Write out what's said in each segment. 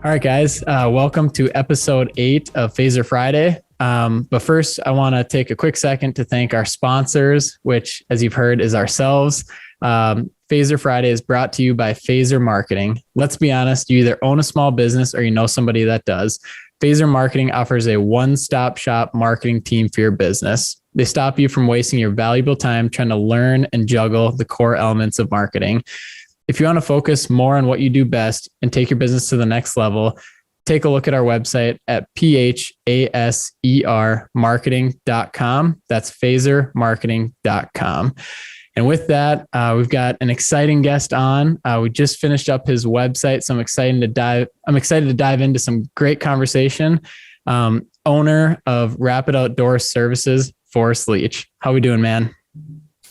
All right, guys, welcome to episode 8 of Phaser Friday. But first, I want to take a quick second to thank our sponsors, which, as you've heard, is ourselves. Phaser Friday is brought to you by Phaser Marketing. Let's be honest, you either own a small business or you know somebody that does. Phaser Marketing offers a one-stop shop marketing team for your business. They stop you from wasting your valuable time trying to learn and juggle the core elements of marketing. If you want to focus more on what you do best and take your business to the next level, take a look at our website at phasermarketing.com. That's phasermarketing.com. And with that, we've got an exciting guest on. We just finished up his website, so I'm excited to dive into some great conversation. Owner of Rapid Outdoor Services, Forrest Leach. How are we doing, man?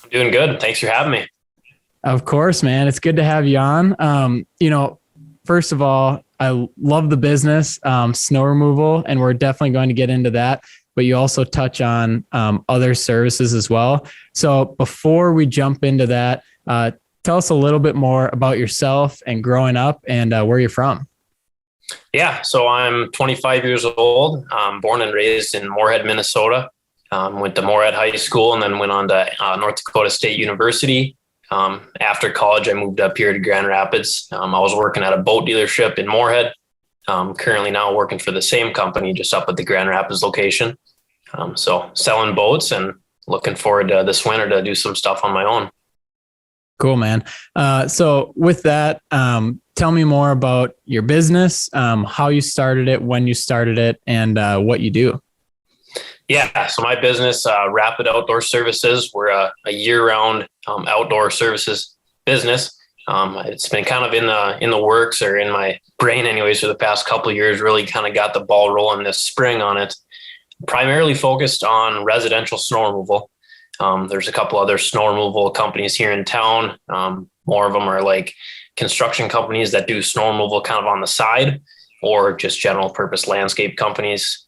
I'm doing good. Thanks for having me. Of course, man. It's good to have you on. First of all, I love the business, snow removal, and we're definitely going to get into that. But you also touch on other services as well. So before we jump into that, tell us a little bit more about yourself and growing up and where you're from. Yeah, so I'm 25 years old. Born and raised in Moorhead, Minnesota. Went to Moorhead High School and then went on to North Dakota State University. After college, I moved up here to Grand Rapids. I was working at a boat dealership in Moorhead. Currently now working for the same company, just up at the Grand Rapids location. So selling boats and looking forward to this winter to do some stuff on my own. Cool, man. So with that, tell me more about your business, how you started it, when you started it, and what you do. Yeah, so my business, Rapid Outdoor Services, we're a year-round outdoor services business. It's been kind of in the works, or in my brain anyways, for the past couple of years. Really kind of got the ball rolling this spring on it. Primarily focused on residential snow removal. There's a couple other snow removal companies here in town. More of them are like construction companies that do snow removal kind of on the side, or just general purpose landscape companies.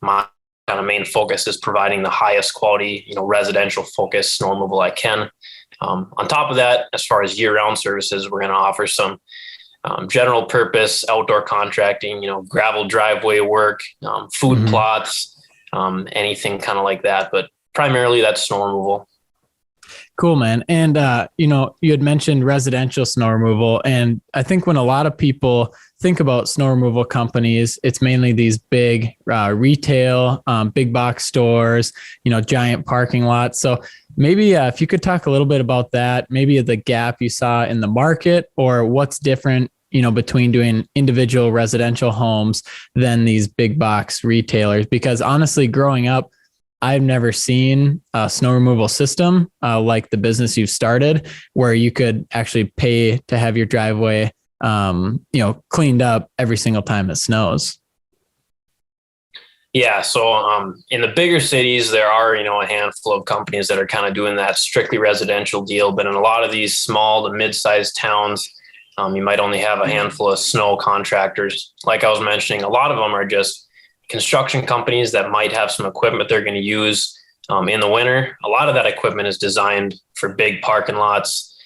My kind of main focus is providing the highest quality, residential focused snow removal I can. On top of that, as far as year-round services, we're going to offer some general purpose outdoor contracting, gravel driveway work, food plots, anything kind of like that. But primarily that's snow removal. Cool, man. And, you had mentioned residential snow removal. And I think when a lot of people think about snow removal companies, it's mainly these big retail, big box stores, giant parking lots. So maybe if you could talk a little bit about that, maybe the gap you saw in the market, or what's different, between doing individual residential homes than these big box retailers. Because honestly, growing up, I've never seen a snow removal system like the business you've started, where you could actually pay to have your driveway, cleaned up every single time it snows. Yeah. So in the bigger cities, there are, a handful of companies that are kind of doing that strictly residential deal. But in a lot of these small to mid-sized towns, you might only have a handful of snow contractors. Like I was mentioning, a lot of them are just construction companies that might have some equipment they're going to use in the winter. A lot of that equipment is designed for big parking lots,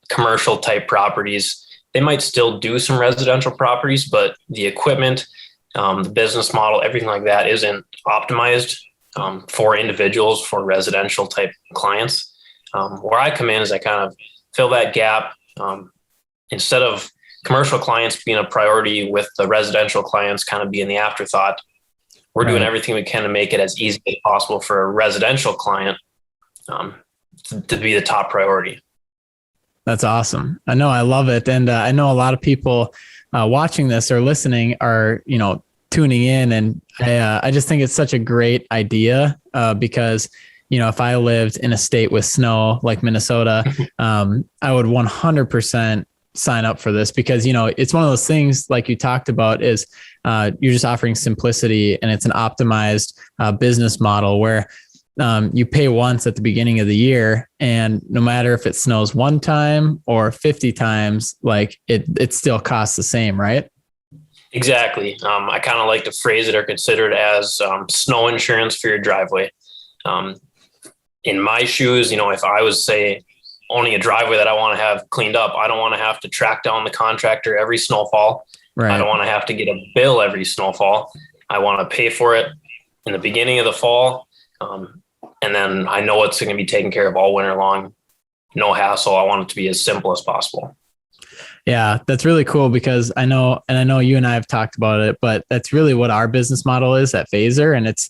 commercial type properties. They might still do some residential properties, but the equipment, the business model, everything like that isn't optimized for individuals, for residential type clients. Where I come in is I kind of fill that gap. Instead of commercial clients being a priority with the residential clients kind of being the afterthought, we're doing everything we can to make it as easy as possible for a residential client to be the top priority. That's awesome. I know. I love it. And I know a lot of people watching this or listening are, tuning in. And I just think it's such a great idea because, if I lived in a state with snow like Minnesota, I would 100% sign up for this, because, it's one of those things like you talked about is you're just offering simplicity, and it's an optimized business model where you pay once at the beginning of the year, and no matter if it snows one time or 50 times, like it still costs the same, right? Exactly. I kind of like to phrase it or consider it as snow insurance for your driveway. In my shoes, if I was, say, owning a driveway that I want to have cleaned up, I don't want to have to track down the contractor every snowfall I don't want to have to get a bill every snowfall. I want to pay for it in the beginning of the fall. And then I know it's going to be taken care of all winter long. No hassle. I want it to be as simple as possible. Yeah, that's really cool because I know you and I have talked about it, but that's really what our business model is at Phaser. And it's,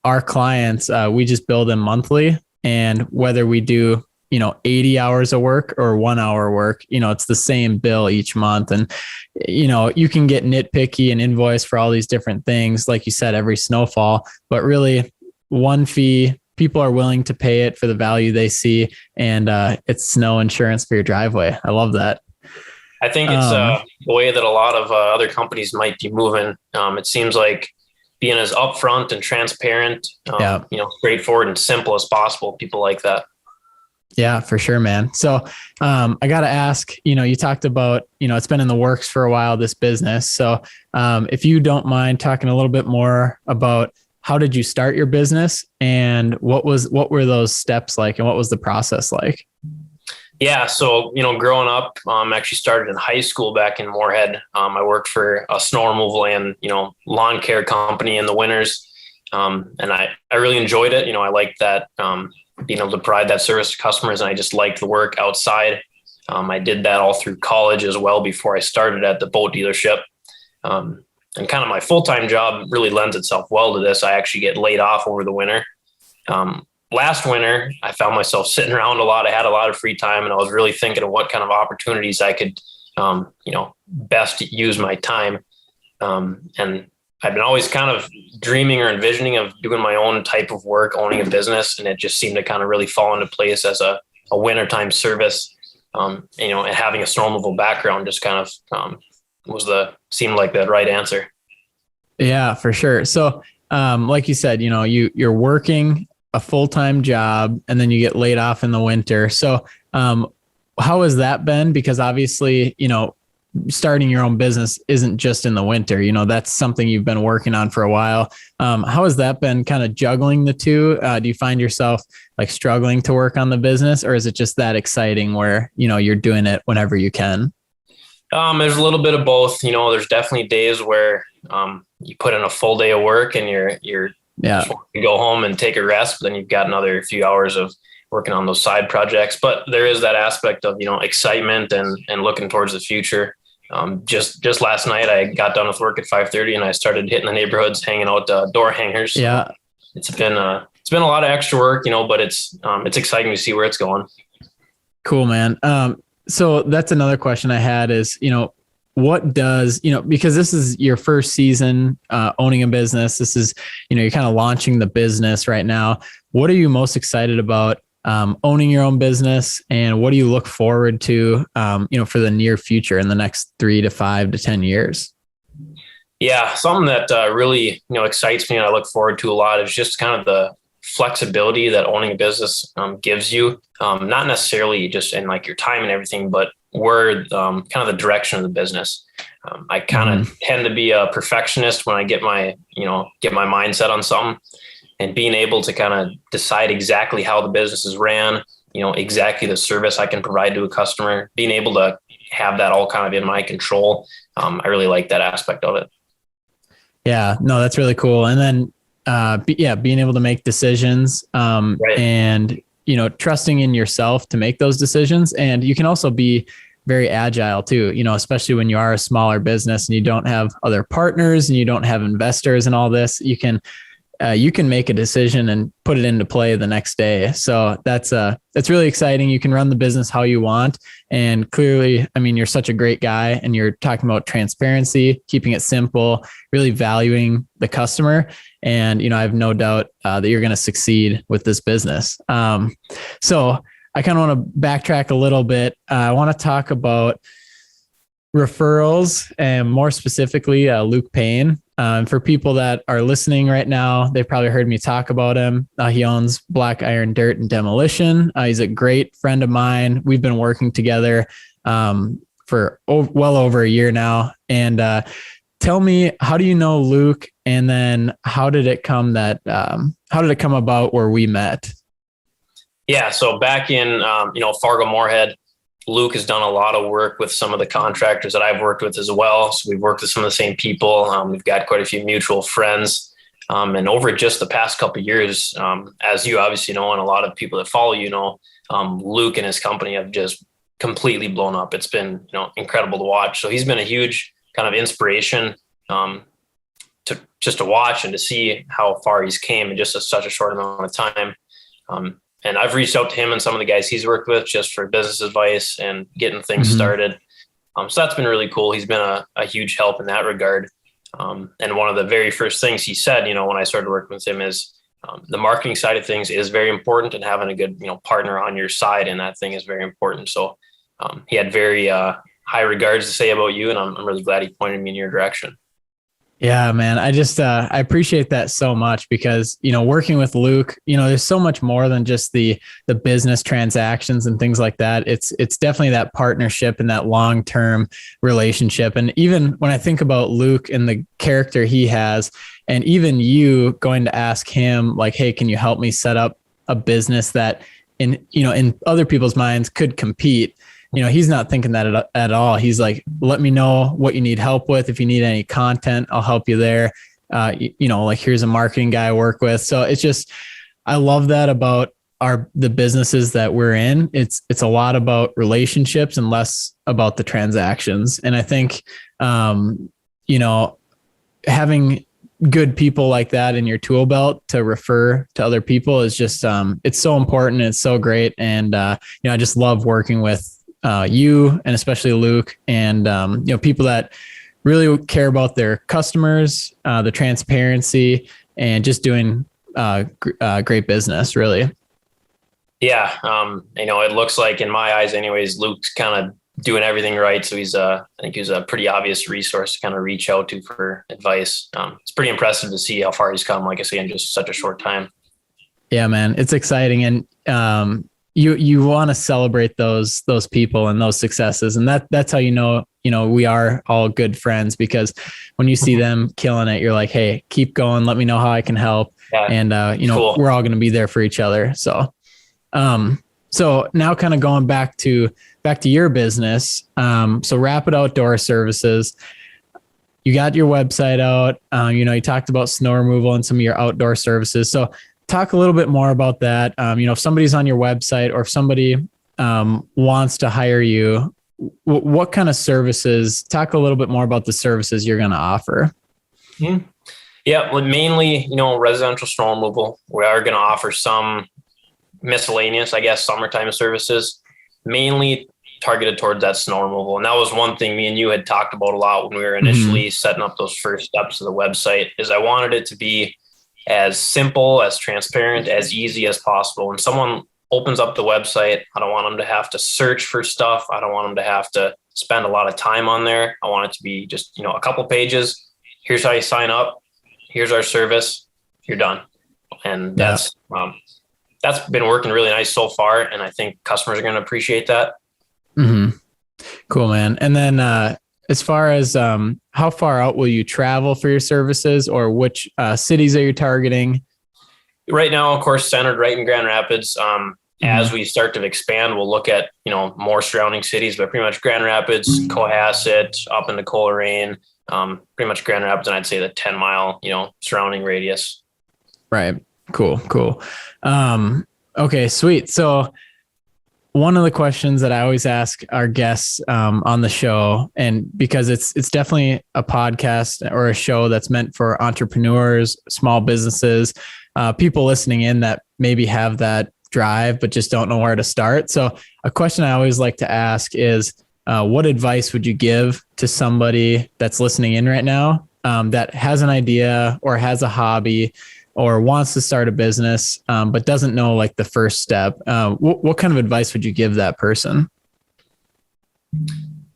our clients, we just bill them monthly, and whether we do, 80 hours of work or 1 hour work, it's the same bill each month. And, you can get nitpicky and invoice for all these different things, like you said, every snowfall, but really one fee, people are willing to pay it for the value they see. And it's snow insurance for your driveway. I love that. I think it's the way that a lot of other companies might be moving. It seems like being as upfront and transparent, straightforward and simple as possible. People like that. Yeah, for sure, man. So I got to ask, you talked about, it's been in the works for a while, this business. So if you don't mind talking a little bit more about how did you start your business and what were those steps like and what was the process like? Yeah. So, growing up, actually started in high school back in Moorhead. I worked for a snow removal and, lawn care company in the winters. And I really enjoyed it. I liked that, being able to provide that service to customers. And I just liked the work outside. I did that all through college as well before I started at the boat dealership. And kind of my full-time job really lends itself well to this. I actually get laid off over the winter. Last winter, I found myself sitting around a lot. I had a lot of free time, and I was really thinking of what kind of opportunities I could, best use my time. And I've been always kind of dreaming or envisioning of doing my own type of work, owning a business. And it just seemed to kind of really fall into place as a wintertime service, and having a snow removal background just kind of seemed like the right answer. Yeah, for sure. So, like you said, you're working a full-time job and then you get laid off in the winter. So, how has that been? Because obviously, starting your own business isn't just in the winter, that's something you've been working on for a while. How has that been kind of juggling the two? Do you find yourself like struggling to work on the business, or is it just that exciting where, you're doing it whenever you can? There's a little bit of both. There's definitely days where you put in a full day of work and you're just want to go home and take a rest, but then you've got another few hours of working on those side projects. But there is that aspect of, excitement and looking towards the future. Just last night, I got done with work at 5:30 and I started hitting the neighborhoods, hanging out door hangers. Yeah. It's been a lot of extra work, but it's exciting to see where it's going. Cool, man. So that's another question I had is, what does, because this is your first season owning a business. This is, you're kind of launching the business right now. What are you most excited about owning your own business, and what do you look forward to, for the near future in the next 3 to 5 to 10 years? Yeah, something that really, excites me and I look forward to a lot is just kind of the flexibility that owning a business gives you, not necessarily just in like your time and everything, but where kind of the direction of the business. I kind of tend to be a perfectionist when I get my mindset on something, and being able to kind of decide exactly how the business is ran, exactly the service I can provide to a customer, being able to have that all kind of in my control. I really like that aspect of it. Yeah, no, that's really cool. And then, being able to make decisions, right. And, trusting in yourself to make those decisions. And you can also be very agile too, especially when you are a smaller business and you don't have other partners and you don't have investors and all this, you can make a decision and put it into play the next day. So that's really exciting. You can run the business how you want. And clearly, you're such a great guy, and you're talking about transparency, keeping it simple, really valuing the customer. And, I have no doubt that you're going to succeed with this business. So I kind of want to backtrack a little bit. I want to talk about referrals, and more specifically, Luke Payne. For people that are listening right now, they've probably heard me talk about him. He owns Black Iron Dirt and Demolition. He's a great friend of mine. We've been working together for well over a year now. And tell me, how do you know Luke? And then how did it come about where we met? Yeah, so back in Fargo Moorhead, Luke has done a lot of work with some of the contractors that I've worked with as well. So we've worked with some of the same people. We've got quite a few mutual friends. And over just the past couple of years, as you obviously know, and a lot of people that follow you know, Luke and his company have just completely blown up. It's been, you know, incredible to watch. So he's been a huge kind of inspiration to watch and to see how far he's came in just such a short amount of time. And I've reached out to him and some of the guys he's worked with just for business advice and getting things started. So that's been really cool. He's been a huge help in that regard. And one of the very first things he said, you know, when I started working with him is the marketing side of things is very important, and having a good, you know, partner on your side in that thing is very important. So he had very high regards to say about you, and I'm really glad he pointed me in your direction. Yeah, man. I just, I appreciate that so much because, you know, working with Luke, you know, there's so much more than just the business transactions and things like that. It's definitely that partnership and that long-term relationship. And even when I think about Luke and the character he has, and even you going to ask him like, hey, can you help me set up a business that in other people's minds could compete? You know, he's not thinking that at all. He's like, let me know what you need help with. If you need any content, I'll help you there. You know, like here's a marketing guy I work with. So it's just, I love that about the businesses that we're in. It's a lot about relationships and less about the transactions. And I think, you know, having good people like that in your tool belt to refer to other people is just, it's so important. And it's so great. And, you know, I just love working with you and especially Luke and, you know, people that really care about their customers, the transparency, and just doing great business, really. Yeah. You know, it looks like in my eyes anyways, Luke's kind of doing everything right. So I think he's a pretty obvious resource to kind of reach out to for advice. It's pretty impressive to see how far he's come, like I say, in just such a short time. Yeah, man, it's exciting. And, you want to celebrate those people and those successes. And that's how, you know, we are all good friends, because when you see them killing it, you're like, hey, keep going. Let me know how I can help. Yeah, and, you know, cool. We're all going to be there for each other. So, so now kind of going back to your business. So Rapid Outdoor Services, you got your website out, you know, you talked about snow removal and some of your outdoor services. So talk a little bit more about that. You know, if somebody's on your website or if somebody wants to hire you, what kind of services, talk a little bit more about the services you're going to offer. Mm-hmm. Yeah, well, mainly, you know, residential snow removal. We are going to offer some miscellaneous, I guess, summertime services, mainly targeted towards that snow removal. And that was one thing me and you had talked about a lot when we were initially setting up those first steps of the website, is I wanted it to be as simple, as transparent, as easy as possible. When someone opens up the website, I don't want them to have to search for stuff. I don't want them to have to spend a lot of time on there. I want it to be just, you know, a couple pages. Here's how you sign up. Here's our service. You're done. And that's been working really nice so far. And I think customers are going to appreciate that. Mm-hmm. Cool, man. And then, as far as how far out will you travel for your services, or which cities are you targeting? Right now, of course, centered right in Grand Rapids. As we start to expand, we'll look at, you know, more surrounding cities, but pretty much Grand Rapids, Cohasset, up into Coleraine, pretty much Grand Rapids, and I'd say the 10-mile, you know, surrounding radius. Right. Cool. Okay, sweet. So one of the questions that I always ask our guests on the show, and because it's definitely a podcast or a show that's meant for entrepreneurs, small businesses, people listening in that maybe have that drive but just don't know where to start. So a question I always like to ask is, what advice would you give to somebody that's listening in right now that has an idea or has a hobby or wants to start a business, but doesn't know like the first step? What kind of advice would you give that person?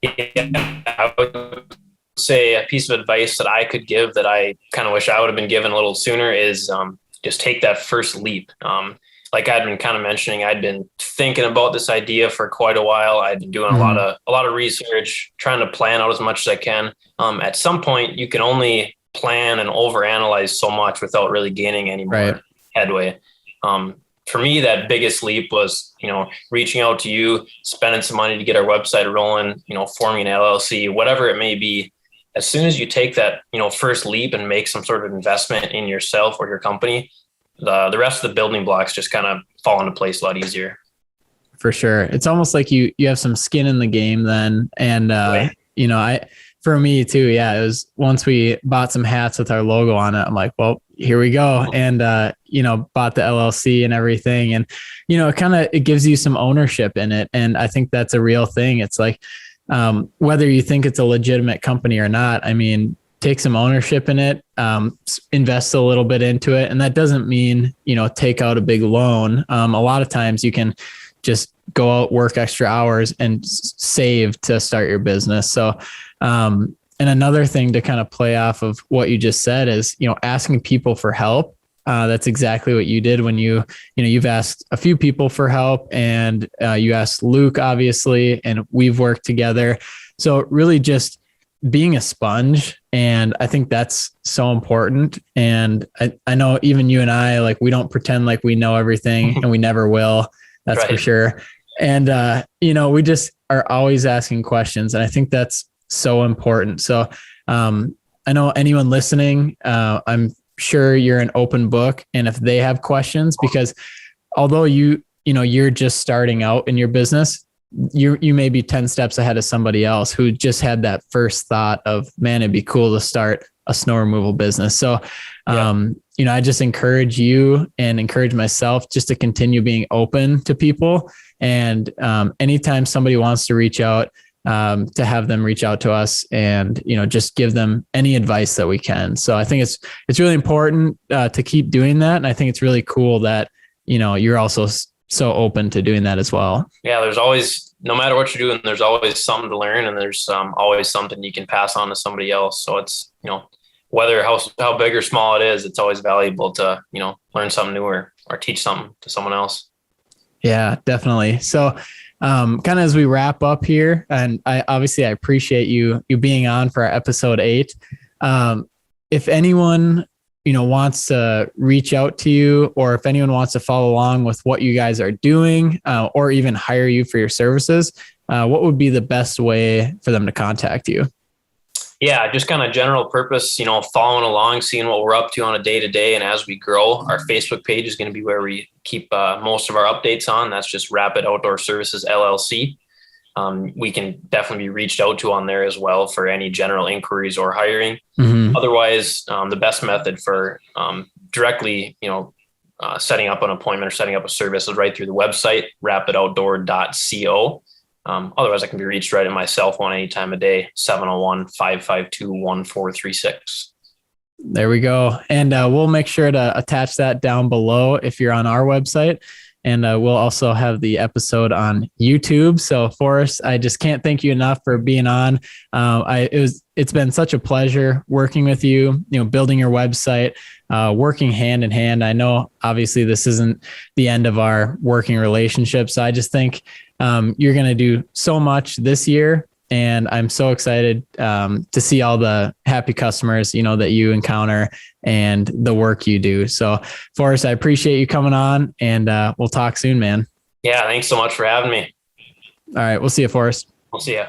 Yeah, I would say a piece of advice that I could give that I kind of wish I would have been given a little sooner is just take that first leap. Like I'd been kind of mentioning, I'd been thinking about this idea for quite a while. I'd been doing a lot of research, trying to plan out as much as I can. At some point, you can only plan and overanalyze so much without really gaining any more headway. for me, that biggest leap was, reaching out to you, spending some money to get our website rolling, forming an LLC, whatever it may be. As soon as you take that, first leap and make some sort of investment in yourself or your company, the rest of the building blocks just kind of fall into place a lot easier. For sure. It's almost like you have some skin in the game then. And, Right. For me too. Yeah. It was once we bought some hats with our logo on it. I'm like, well, here we go. And, bought the LLC and everything. And, it gives you some ownership in it. And I think that's a real thing. It's like, whether you think it's a legitimate company or not, I mean, take some ownership in it, invest a little bit into it. And that doesn't mean, take out a big loan. A lot of times you can just go out, work extra hours and save to start your business. So, and another thing to kind of play off of what you just said is, asking people for help. That's exactly what you did when you've asked a few people for help, and you asked Luke, obviously, and we've worked together. So really just being a sponge. And I think that's so important. And I know even you and I, like, we don't pretend like we know everything and we never will. That's right. For sure. And, we just are always asking questions. And I think that's so important. So I know anyone listening, I'm sure you're an open book. And if they have questions, because although you're just starting out in your business, you may be 10 steps ahead of somebody else who just had that first thought of, man, it'd be cool to start a snow removal business. So, I just encourage you and encourage myself just to continue being open to people. And anytime somebody wants to reach out, to have them reach out to us and, just give them any advice that we can. So I think it's really important to keep doing that. And I think it's really cool that, you're also so open to doing that as well. Yeah. There's always, no matter what you're doing, there's always something to learn, and there's always something you can pass on to somebody else. So it's, whether how big or small it is, it's always valuable to, learn something new or teach something to someone else. Yeah, definitely. So, kind of as we wrap up here, and I appreciate you being on for our episode 8. If anyone, wants to reach out to you, or if anyone wants to follow along with what you guys are doing, or even hire you for your services, what would be the best way for them to contact you? Yeah, just kind of general purpose, following along, seeing what we're up to on a day-to-day. And as we grow, our Facebook page is going to be where we keep most of our updates on. That's just Rapid Outdoor Services LLC. We can definitely be reached out to on there as well for any general inquiries or hiring. Mm-hmm. Otherwise, the best method for directly, setting up an appointment or setting up a service is right through the website, rapidoutdoor.co. Otherwise, I can be reached right at my cell phone any time of day, 701-552-1436. There we go. And we'll make sure to attach that down below if you're on our website. And we'll also have the episode on YouTube. So Forrest, I just can't thank you enough for being on. It's been such a pleasure working with you, building your website, working hand in hand. I know obviously this isn't the end of our working relationship. So I just think you're going to do so much this year. And I'm so excited to see all the happy customers, that you encounter and the work you do. So Forrest, I appreciate you coming on, and we'll talk soon, man. Yeah. Thanks so much for having me. All right. We'll see you, Forrest. We'll see you.